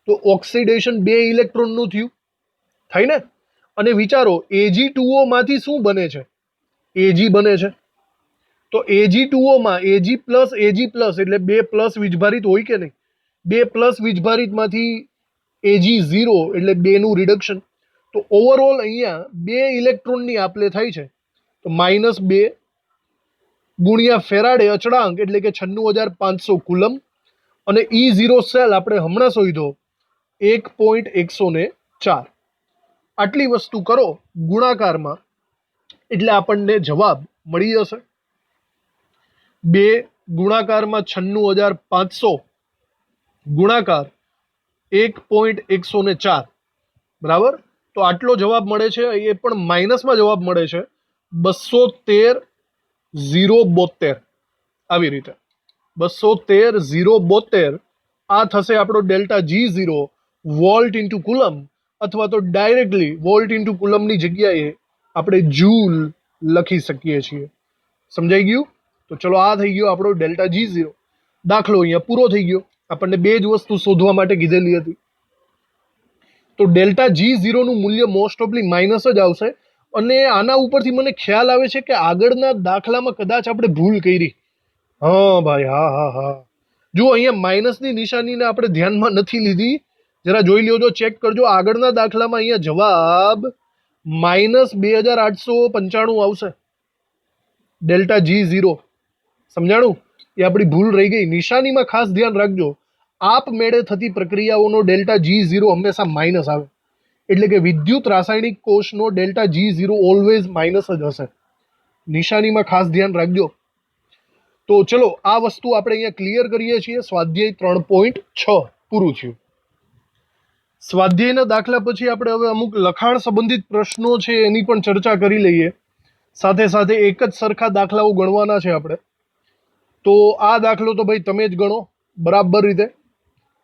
તો ઓક્સિડેશન 2 ઇલેક્ટ્રોનનું થયું. થાય ને? અને વિચારો Ag2O માંથી શું બને છે? Ag બને છે. તો Ag2O માં Ag પ્લસ એટલે 2 પ્લસ વીજભારિત હોય કે નહીં? 2 પ્લસ વીજભારિતમાંથી Ag0 એટલે 2 નું રિડક્શન. તો ઓવરઓલ અહીંયા 2 ઇલેક્ટ્રોનની આપલે થાય છે. તો -2 ગુણ્યા ફેરાડે અચળાંક એટલે કે 96500 કુલમ. અને E0 સેલ આપણે હમણાં શોધ્યો 1.104. આટલી વસ્તુ કરો ગુણાકારમાં એટલે આપણને જવાબ મળી જશે. 2 ગુણાકારમાં 96500 ગુણાકાર 1.104, બરાબર. તો આટલો જવાબ મળે છે. એ પણ માઇનસમાં જવાબ મળે છે 213,072. આવી રીતે 213,072 આ થશે આપણો delta G0 volt into coulomb, અથવા તો ડાયરેક્ટલી વોલ્ટ ઇન્ટુ કુલમની જગ્યાએ આપણે જૂલ લખી શકીએ છીએ. સમજાઈ ગયું? તો ચલો, આ થઈ ગયો આપણો ડેલ્ટા G0. દાખલો અહીંયા પૂરો થઈ ગયો. આપણને બે જ વસ્તુ શોધવા માટે કીધેલી હતી. તો ડેલ્ટા G0 નું મૂલ્ય મોસ્ટ ઓફલી માઇનસ જ આવશે. અને આના ઉપરથી મને ખ્યાલ આવે છે કે આગળના દાખલામાં કદાચ આપણે ભૂલ કરી. હા ભાઈ, હા. જો અહીંયા માઇનસની નિશાનીને આપણે ધ્યાનમાં નથી લીધી. જરા જોઈ લ્યો, ચેક કરજો. આગળના દાખલામાં અહીંયા જવાબ -2895 આવશે. ડેલ્ટા G0 સમજાણું? એ આપણી ભૂલ રહી ગઈ. નિશાનીમાં ખાસ ધ્યાન રાખજો. આપમેળે થતી પ્રક્રિયાઓનો ડેલ્ટા G0 હંમેશા માઇનસ આવે. એટલે કે વિદ્યુત રાસાયણિક કોષનો ડેલ્ટા G0 ઓલવેઝ માઇનસ જ હશે. નિશાનીમાં ખાસ ધ્યાન રાખજો. તો ચલો આ વસ્તુ આપણે અહીંયા ક્લિયર કરીએ છીએ. સ્વાધ્યાય 3.6 પૂરું થયું. સ્વાધ્યાયના દાખલા પછી આપણે હવે અમુક લખાણ સંબંધિત પ્રશ્નો છે એની પણ ચર્ચા કરી લઈએ. સાથે સાથે એક જ સરખા દાખલાઓ ગણવાના છે આપણે. તો આ દાખલો તો ભાઈ તમે જ ગણો બરાબર રીતે.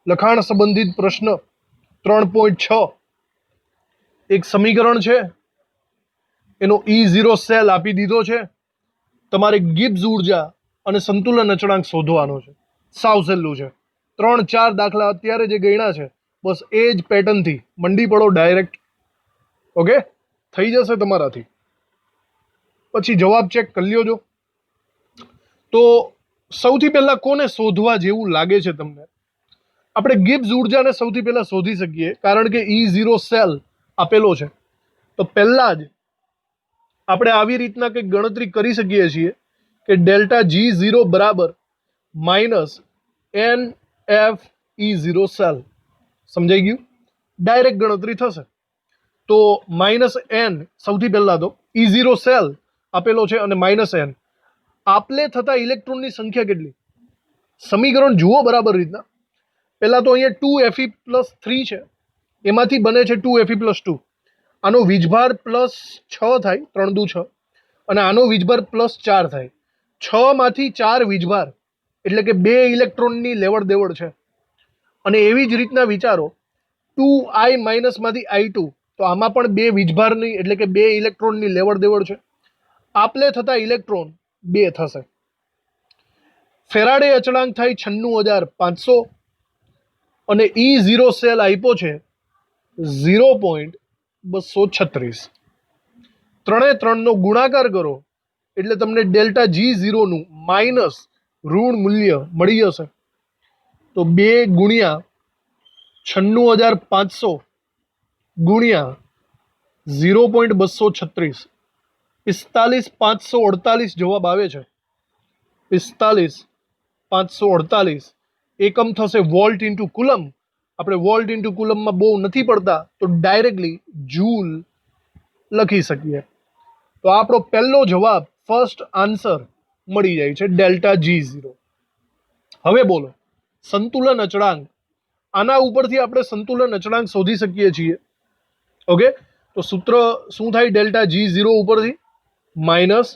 લખાણ સંબંધિત પ્રશ્ન 3.6, એક સમીકરણ છે, એનો E0 સેલ આપી દીધો છે, તમારે ગિબ્સ ઉર્જા અને સંતુલન અચળાંક શોધવાનો છે. સાવ સહેલું છે. 3-4 દાખલા અત્યારે જે ગણ્યા છે બસ એ જ પેટર્નથી મંડી પડો ડાયરેક્ટ. ઓકે, થઈ જશે તમારાથી. પછી જવાબ ચેક કરી લ્યો જો. તો સૌથી પહેલા કોને શોધવા જેવું લાગે છે તમને? આપણે ગિબ્સ ઉર્જાને સૌથી પહેલા શોધી શકીએ કારણ કે E0 સેલ આપેલો છે. તો પહેલા જ આપણે આવી રીતના કંઈક ગણતરી કરી શકીએ છીએ કે ડેલ્ટા G0 બરાબર માઇનસ NFE0 સેલ. સમજાઈ ગયું? ડાયરેક્ટ ગણતરી થશે. તો માઇનસ n સૌથી પહેલા તો E0 સેલ આપેલો છે અને માઇનસ n. આપલે થતા ઇલેક્ટ્રોનની સંખ્યા કેટલી? સમીકરણ જુઓ બરાબર રીતના. પહેલા તો અહીંયા 2Fe+3 છે, એમાંથી બને છે 2Fe+2. આનો વીજભાર +6 થાય, 3 દુ 6, અને આનો વીજભાર +4 થાય. 6 માંથી 4 વીજભાર એટલે કે 2 ઇલેક્ટ્રોનની લેવડ દેવડ છે. અને એવી જ રીતના વિચારો 2I માંથી I2, તો આમાં પણ 2 વીજભારની એટલે કે 2 ઇલેક્ટ્રોનની લેવડ દેવડ છે. આપલે થતા ઇલેક્ટ્રોન 2 થશે. ફેરાડે અચળાંક થાય 96500 અને E0 સેલ આપ્યો છે 0.236. 3 નો ગુણાકાર કરો એટલે તમને ડેલ્ટા G0 નું માઇનસ ઋણ મૂલ્ય મળી જશે. તો 2 ગુણ્યા 96500 ગુણ્યા 0.236, 45548 જવાબ આવે છે. 45548 એકમ થશે વોલ્ટ ઇન્ટુ કુલમ. આપણે વોલ્ટ ઇન્ટુ કુલમમાં બહુ નથી પડતા તો ડાયરેક્ટલી જૂલ લખી શકીએ. તો આપણો પહેલો જવાબ, ફર્સ્ટ આન્સર મળી જાય છે ડેલ્ટા G0. હવે બોલો સંતુલન અચળાંક. આના ઉપરથી આપણે સંતુલન અચળાંક શોધી શકીએ છીએ. ઓકે, તો સૂત્ર શું થાય ડેલ્ટા G0 ઉપરથી? માઇનસ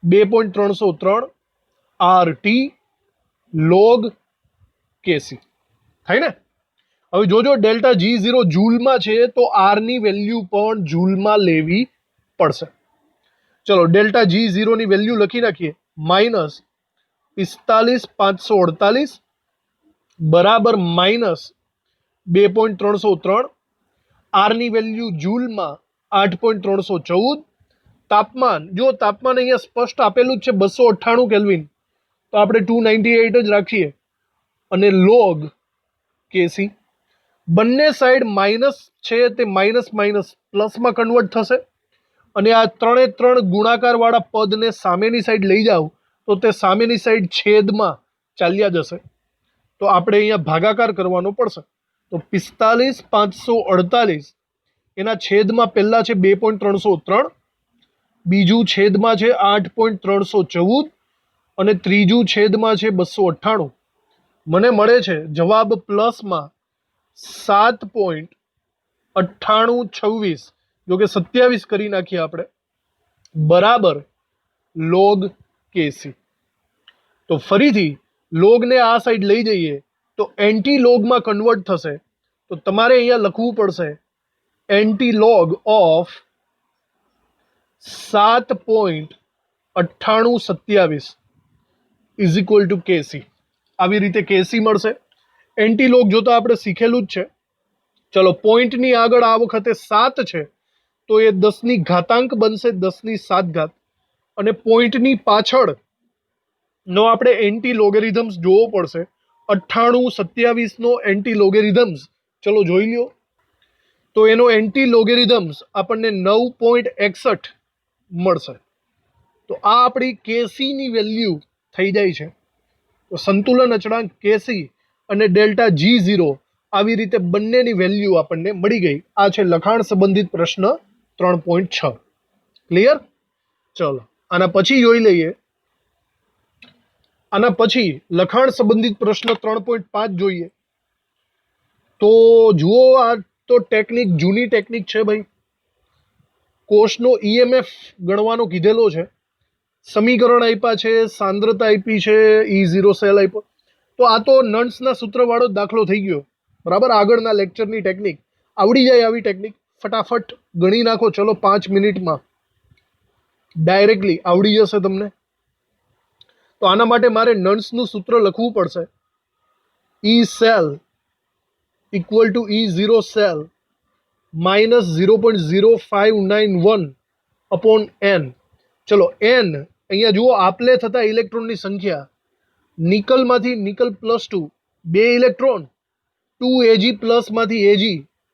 2.303 RT log Kc થાય ને. હવે જોજો ડેલ્ટા G0 જૂલમાં છે તો R ની વેલ્યુ પણ જૂલમાં લેવી પડશે. ચલો ડેલ્ટા G0 ની વેલ્યુ લખી નાખીએ. માઇનસ 45548 બરાબર માઇનસ 2.303. R ની વેલ્યુ જૂલમાં 8.314. તાપમાન, જો તાપમાન અહીંયા સ્પષ્ટ આપેલું જ છે 298 કેલ્વિન, તો આપણે 298 જ રાખીએ. અને લોગ Kc. બંને સાઈડ માઇનસ છે તે માઇનસ માઇનસ પ્લસમાં કન્વર્ટ થશે. અને આ 3 ગુણાકારવાળા પદને સામેની સાઈડ લઈ જાઓ તો તે સામેની સાઈડ છેદમાં ચાલ્યા જશે. તો આપણે અહીંયા ભાગાકાર કરવાનો પડશે. તો 45548 એના છેદમાં પહેલા છે 2.303, બીજું છેદમાં છે 8.314 અને ત્રીજું છેદમાં છે 298. મને મળે છે જવાબ પ્લસમાં 7.9826, જો કે 27 કરી નાખીએ આપણે, બરાબર લોગ Kc. તો ફરીથી લોગને આ સાઈડ લઈ જઈએ તો એન્ટી લોગમાં કન્વર્ટ થશે. તો તમારે અહીંયા લખવું પડશે anti log of 7.9827 is equal to Kc. આવી રીતે Kc મળશે. એન્ટી લોગ જોતા આપણે શીખેલું જ છે. ચલો પોઈન્ટની આગળ આ વખતે 7 છે તો એ 10 ની ઘાતાંક બનશે, 10⁷. અને પોઈન્ટની પાછળ નો આપણે એન્ટી લોગેરિધમ્સ જોવો પડશે. 9827 નો એન્ટી લોગેરિધમ્સ ચલો જોઈ લ્યો. તો એનો એન્ટી લોગેરિધમ્સ આપણને 9.61 મળશે. તો આ આપણી Kc ની વેલ્યુ થઈ જાય છે. તો સંતુલન અચળાંક Kc અને ડેલ્ટા G0 આવી રીતે બંનેની વેલ્યુ આપણને મળી ગઈ. આ છે લખાણ સંબંધિત પ્રશ્ન 3.6. ક્લિયર? ચલો આના પછી જોઈ લઈએ આના પછી લખાણ સંબંધિત પ્રશ્ન 3.5 જોઈએ. તો જુઓ, આ તો ટેકનિક જૂની ટેકનિક છે ભાઈ. કોષનો ઈએમએફ ગણવાનો કીધેલો છે, સમીકરણ આપ્યા છે, સાંદ્રતા આપી છે, E0 સેલ આપ્યો. તો આ તો નન્સના સૂત્રવાળો દાખલો થઈ ગયો, બરાબર. આગળના લેક્ચરની ટેકનિક આવડી જાય આવી ટેકનિક ફટાફટ ગણી નાખો. ચલો 5 મિનિટમાં ડાયરેક્ટલી આવડી જશે તમને. તો આના માટે મારે નન્સનું સૂત્ર લખવું પડશે. E cell equal to E0 cell minus 0.0591 upon n. ચલો n અહીંયા જુઓ, આપલે થતા ઇલેક્ટ્રોનની સંખ્યા. નિકલમાંથી નિકલ +2 2 ઇલેક્ટ્રોન, 2 Ag પ્લસમાંથી Ag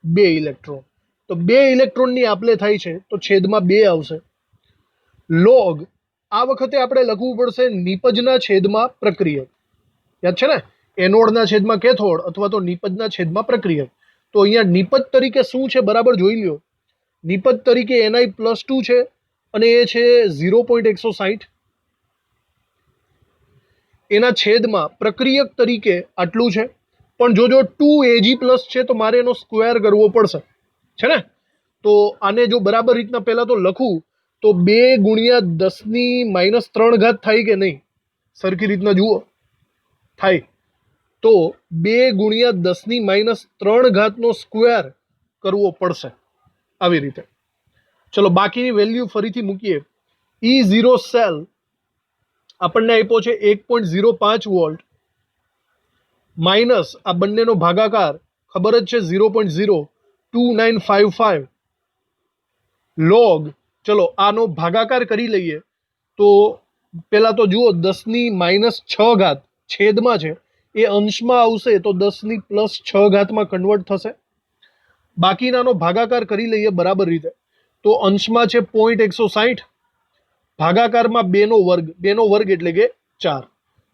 2 ઇલેક્ટ્રોન. તો 2 ઇલેક્ટ્રોનની આપલે થાય છે તો છેદમાં 2 આવશે. લોગ આ વખતે આપણે લખવું પડશે નિપજના છેદમાં પ્રક્રિયક. યાદ છે ને, એનોડના છેદમાં કેથોડ અથવા તો નિપજના છેદમાં પ્રક્રિયક. તો અહીંયા નિપજ તરીકે શું છે બરાબર જોઈ લ્યો. નિપજ તરીકે Ni+2 છે અને એ છે 0.160. એના છેદમાં પ્રક્રિયક તરીકે આટલું છે. પણ જો 2 Ag+ છે તો મારે એનો સ્ક્વેર કરવો પડશે, છે ને. તો આને જો બરાબર રીતના પહેલા તો લખું તો 2 ગુણ્યા 10⁻³ થાય કે નહીં? સરખી રીતના જુઓ, થાય. તો 2 ગુણ્યા 10⁻³ નો સ્ક્વેર કરવો પડશે આવી રીતે. ચલો બાકીની વેલ્યુ ફરીથી મૂકીએ. E0 સેલ આપણને આપ્યો છે 1.05 વોલ્ટ માઇનસ આ બંનેનો ભાગાકાર ખબર જ છે 0.02955 લોગ. ચલો આનો ભાગાકાર કરી લઈએ. તો પહેલા તો જુઓ 10⁻6 છેદમાં છે, એ અંશમાં આવશે તો 10⁻6 માં કન્વર્ટ થશે. બાકીનાનો ભાગાકાર કરી લઈએ બરાબર રીતે. તો અંશમાં છે 0.160, ભાગાકારમાં 2 નો વર્ગ, 2 નો વર્ગ એટલે કે 4.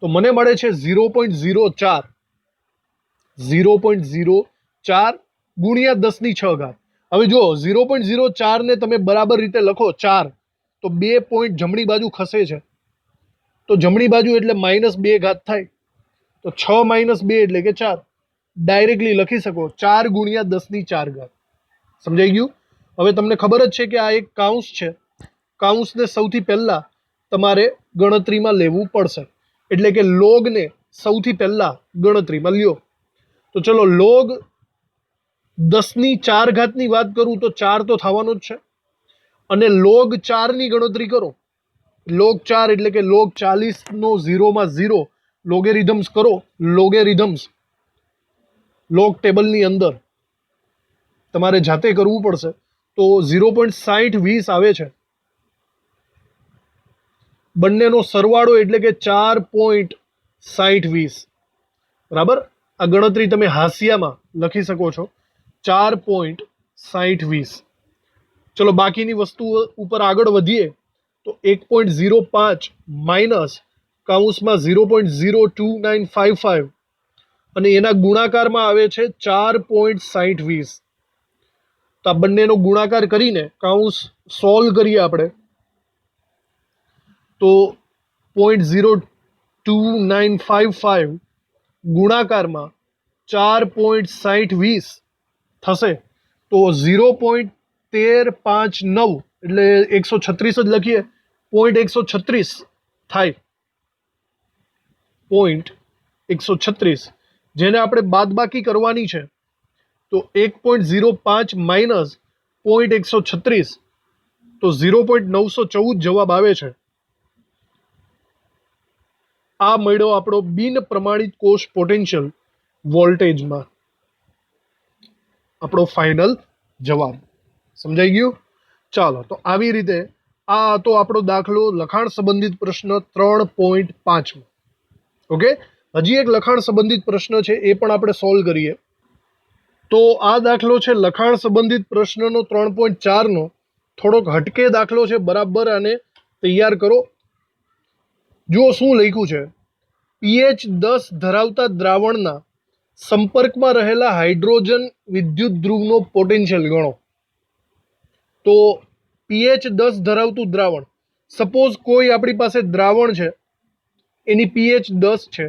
તો મને મળે છે 0.04 ગુણ્યા 10⁻6. હવે જો 0.04 ને તમે બરાબર રીતે લખો 4 તો 2 પોઈન્ટ જમણી બાજુ ખસે છે, તો જમણી બાજુ એટલે -2 થાય. તો 6 - 2 એટલે કે 4. ડાયરેક્ટલી લખી શકો 4 ગુણ્યા 10⁻4. સમજાઈ ગયું? હવે તમને ખબર જ છે કે આ એક કાઉન્સ છે. કાઉન્સને સૌથી પહેલા તમારે ગણતરીમાં લેવું પડશે, એટલે કે લોગને સૌથી પહેલા ગણતરીમાં લ્યો. તો ચલો લોગ 10⁻4 ની વાત કરું તો 4 તો થવાનો જ છે, અને લોગ 4 ની ગણતરી કરો. લોગ 4 એટલે કે લોગ 40 નો 0 માં 0 લોગેરિધમ્સ કરો. લોગેરિધમ્સ લોગ ટેબલની અંદર તમારે જાતે કરવું પડશે. તો 0.6020 આવે છે. બંનેનો સરવાળો એટલે કે 4.6020. બરાબર. આ ગણતરી તમે હાંસિયામાં લખી શકો છો, 4.6020. ચલો બાકીની વસ્તુ ઉપર આગળ વધીએ. તો 1.05 માઇનસ કાઉન્સમાં 0.02955 અને એના ગુણાકારમાં આવે છે 4.6020. તો આ બંનેનો ગુણાકાર કરીને કાઉન્સ સોલ્વ કરીએ આપણે. તો 0.02955 ગુણાકારમાં 4.6020 થશે. તો 0.1359 એટલે 136 જ લખીએ, 0.136 થાય. 0.136 જેને આપણે બાદબાકી કરવાની છે. તો 1.05 માઇનસ 0.136 તો 0.914 જવાબ આવે છે. આ મળ્યો આપણો બિન પ્રમાણિત કોષ પોટેન્શિયલ વોલ્ટેજમાં આપણો ફાઇનલ જવાબ. સમજાઈ ગયું? ચાલો, તો આવી રીતે આ હતો આપણો દાખલો લખાણ સંબંધિત પ્રશ્ન 3.5. ઓકે, હજી એક લખાણ સંબંધિત પ્રશ્ન છે, એ પણ આપણે સોલ્વ કરીએ. તો આ દાખલો છે લખાણ સંબંધિત પ્રશ્નનો 3.4 નો. થોડોક હટકે દાખલો છે, બરાબર આને તૈયાર કરો. જુઓ શું લખ્યું છે. pH 10 ધરાવતા દ્રાવણના સંપર્કમાં રહેલા હાઇડ્રોજન વિદ્યુત ધ્રુવનો પોટેન્શિયલ ગણો. તો pH 10 ધરાવતું દ્રાવણ, સપોઝ કોઈ આપણી પાસે દ્રાવણ છે, એની pH 10 છે,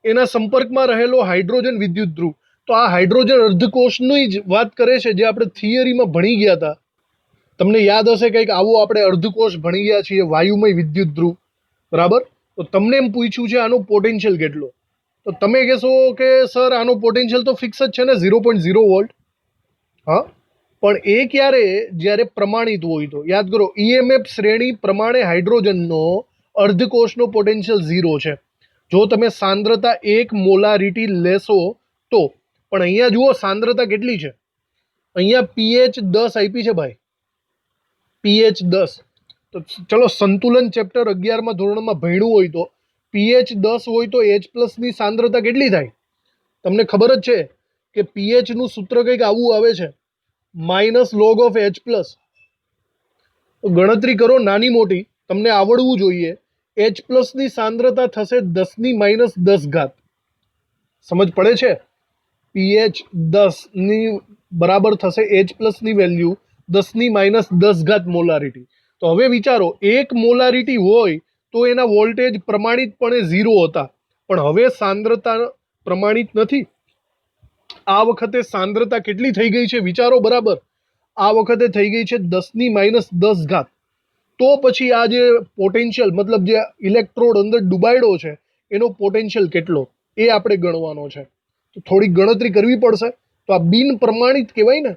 એના સંપર્કમાં રહેલો હાઇડ્રોજન વિદ્યુત ધ્રુવ, તો આ હાઇડ્રોજન અર્ધકોષની જ વાત કરે છે જે આપણે થિયરીમાં ભણી ગયા હતા. તમને યાદ હશે કંઈક આવો આપણે અર્ધકોષ ભણી ગયા છીએ, વાયુમય વિદ્યુત ધ્રુવ, બરાબર. તો તમને એમ પૂછ્યું છે આનો પોટેન્શિયલ કેટલો, તો તમે કહેશો કે સર આનો પોટેન્શિયલ તો ફિક્સ જ છે ને 0.0 વોલ્ટ. હા, પણ એ ક્યારે, જ્યારે પ્રમાણિત હોય તો. યાદ કરો, EMF શ્રેણી પ્રમાણે હાઇડ્રોજનનો અર્ધકોષનો પોટેન્શિયલ 0 છે જો તમે સાંદ્રતા 1 મોલારિટી લેશો તો. પણ અહીંયા જુઓ સાંદ્રતા કેટલી છે, અહીંયા pH 10 આપી છે ભાઈ, pH 10. તો ચલો સંતુલન ચેપ્ટર 11માં ધોરણમાં ભણ્યું હોય તો pH 10 હોય તો H+ ની સાંદ્રતા કેટલી થાય? તમને ખબર જ છે કે pH નું સૂત્ર કંઈક આવું આવે છે, -log of H+. તો ગણતરી કરો નાની મોટી, તમને આવડવું જોઈએ. H+ ની સાંદ્રતા થશે 10⁻10. સમજ પડે છે? pH 10 ની બરાબર થશે H+ ની વેલ્યુ 10⁻10 મોલારિટી. તો હવે વિચારો, 1 મોલારિટી હોય તો એના વોલ્ટેજ પ્રમાણિતપણે 0 હતા, પણ હવે સાંદ્રતા પ્રમાણિત નથી. આ વખતે સાંદ્રતા કેટલી થઈ ગઈ છે વિચારો બરાબર. આ વખતે થઈ ગઈ છે 10⁻10. તો પછી આ જે પોટેન્શિયલ, મતલબ જે ઇલેક્ટ્રોડ અંદર ડૂબાડ્યો છે એનો પોટેન્શિયલ કેટલો, એ આપણે ગણવાનો છે. તો થોડી ગણતરી કરવી પડશે. તો આ બિન પ્રમાણિત કહેવાય ને,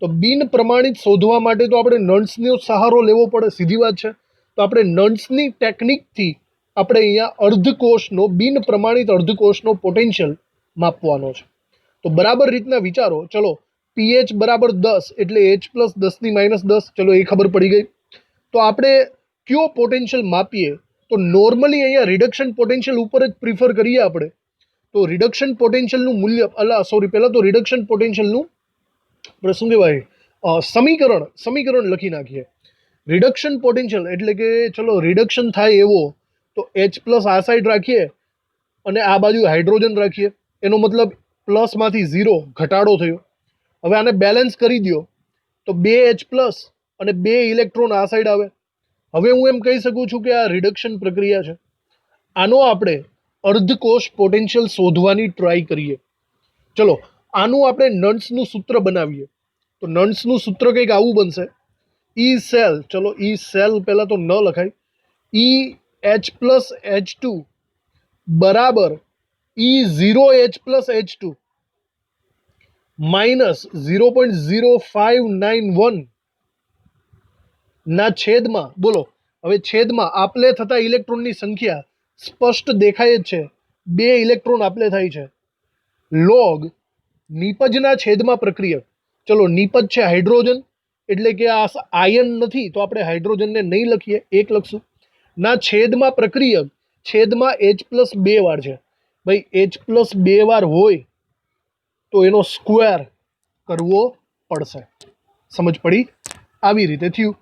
તો બિન પ્રમાણિત શોધવા માટે તો આપણે નન્સનો સહારો લેવો પડે, સીધી વાત છે. તો આપણે નન્સની ટેકનિકથી આપણે અહીંયા અર્ધકોષનો, બિન પ્રમાણિત અર્ધકોષનો પોટેન્શિયલ માપવાનો છે. તો બરાબર રીતના વિચારો. ચલો, pH બરાબર 10 એટલે H+ 10⁻10. ચલો એ ખબર પડી ગઈ. તો આપણે કયો પોટેન્શિયલ માપીએ? તો નોર્મલી અહીંયા રિડક્શન પોટેન્શિયલ ઉપર જ પ્રિફર કરીએ આપણે. તો રિડક્શન પોટેન્શિયલનું મૂલ્ય, પહેલાં તો રિડક્શન પોટેન્શિયલનું આપણે શું કહેવાય, સમીકરણ લખી નાખીએ. રિડક્શન પોટેન્શિયલ એટલે કે ચલો રિડક્શન થાય એવો, તો H+ આ સાઈડ રાખીએ અને આ બાજુ હાઇડ્રોજન રાખીએ. એનો મતલબ પ્લસમાંથી 0 ઘટાડો થયો. હવે આને બેલેન્સ કરી દો તો 2H+ અને 2 ઇલેક્ટ્રોન આ સાઈડ આવે. હવે હું એમ કહી શકું છું કે આ રિડક્શન પ્રક્રિયા છે. આનો આપણે અર્ધકોષ પોટેન્શિયલ શોધવાની ટ્રાય કરીએ. ચલો, આનું આપણે નન્સનું સૂત્ર બનાવીએ. તો નન્સનું સૂત્ર કંઈક આવું બનશે, E સેલ, ચલો E સેલ પહેલાં તો ન લખાય, EH+H2 બરાબર E0H+H2 -0.0591 ના છેદમાં, બોલો હવે છેદમાં આપલે થતા ઇલેક્ટ્રોનની સંખ્યા સ્પષ્ટ દેખાય જ છે, 2 ઇલેક્ટ્રોન આપલે થાય છે, લોગ નિપજના છેદમાં પ્રક્રિયક. ચલો નિપજ છે હાઇડ્રોજન, એટલે કે આ આયન નથી તો આપણે હાઇડ્રોજનને નહીં લખીએ, 1 લખશું. ના છેદમાં પ્રક્રિયક, છેદમાં H+2 વાર છે ભાઈ. H+2 વાર હોય તો એનો સ્ક્વેર કરવો પડશે. સમજ પડી? આવી રીતે થયું.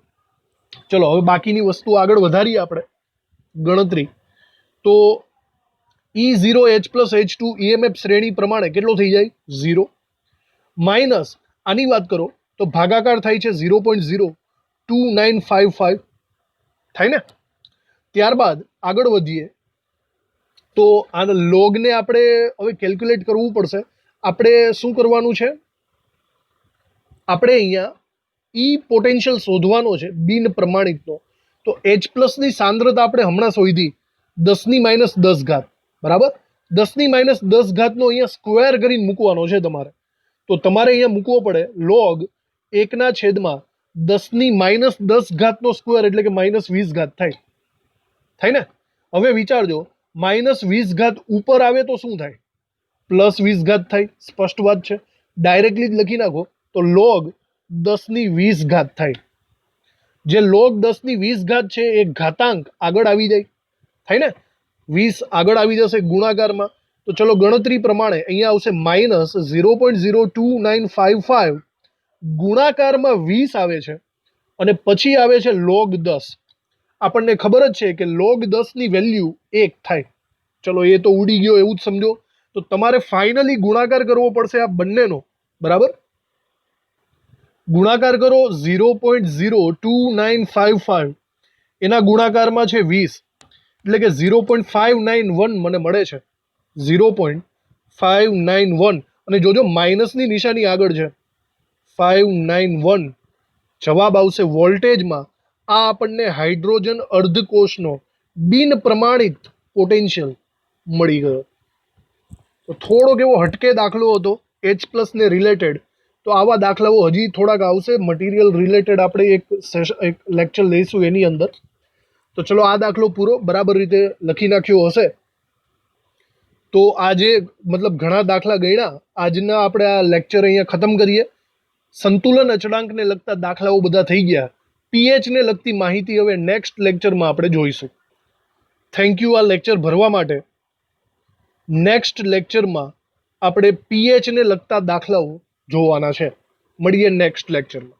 ચલો હવે બાકીની વસ્તુ આગળ વધારીએ આપણે ગણતરી. તો E0H+H2 EMF શ્રેણી પ્રમાણે કેટલો થઈ જાય? 0. માઇનસ આની વાત કરો તો ભાગાકાર થાય છે 0.02955 થાય ને. ત્યારબાદ આગળ વધીએ તો આ લોગને આપણે હવે કેલ્ક્યુલેટ કરવું પડશે. આપણે શું કરવાનું છે, આપણે અહીંયા ઈ પોટેન્શિયલ શોધવાનો છે બિન પ્રમાણિતનો. તો H+ ની સાંદ્રતા આપણે હમણાં શોધી 10⁻10, બરાબર. 10⁻10 નો અહીંયા સ્ક્વેર કરીને મૂકવાનો છે તમારે. તો તમારે અહીંયા મૂકવો પડે લોગ 1/10⁻10 નો સ્ક્વેર એટલે કે -20 થાય ને. હવે વિચારજો, -20 ઉપર આવે તો શું થાય? +20 થાય. સ્પષ્ટ વાત છે, ડાયરેક્ટલી જ લખી નાખો તો log 10⁻20 થાય. જે log 10⁻20 છે એ ઘાતાંક આગળ આવી જાય, થાય ને. 20 આગળ આવી જશે ગુણાકારમાં. તો ચલો ગણતરી પ્રમાણે અહીંયા આવશે -0.02955, ગુણાકારમાં 20 આવે છે અને પછી આવે છે log 10. આપણને ખબર જ છે કે log 10 ની વેલ્યુ 1 થાય. ચલો એ તો ઉડી ગયો એવું જ સમજો. તો તમારે ફાઇનલી ગુણાકાર કરવો પડશે આ બંનેનો, બરાબર. ગુણાકાર કરો 0.02955, એના ગુણાકારમાં છે 20. એટલે કે 0.591 મને મળે છે. 0.591 અને જોજો માઇનસની નિશાની આગળ છે. 591 જવાબ આવશે વોલ્ટેજમાં. આ આપણને હાઇડ્રોજન અર્ધકોષનો બિન પ્રમાણિત પોટેન્શિયલ મળી ગયો. તો થોડોક એવો હટકે દાખલો હતો H+ ને રિલેટેડ. તો આવા દાખલાઓ હજી થોડાક આવશે. મટીરિયલ રિલેટેડ આપણે એક લેક્ચર લઈશું એની અંદર. તો ચલો આ દાખલો પૂરો બરાબર રીતે લખી નાખ્યો હશે. તો આજે મતલબ ઘણા દાખલા ગણ્યા. આજના આપણે આ લેક્ચર અહીંયા ખતમ કરીએ. સંતુલન અચળાંકને લગતા દાખલાઓ બધા થઈ ગયા. પીએચને લગતી માહિતી હવે નેક્સ્ટ લેક્ચરમાં આપણે જોઈશું. થેન્ક યુ આ લેક્ચર ભરવા માટે. નેક્સ્ટ લેક્ચરમાં આપણે પીએચને લગતા દાખલાઓ જોવાના છે. મળીએ નેક્સ્ટ લેક્ચરમાં.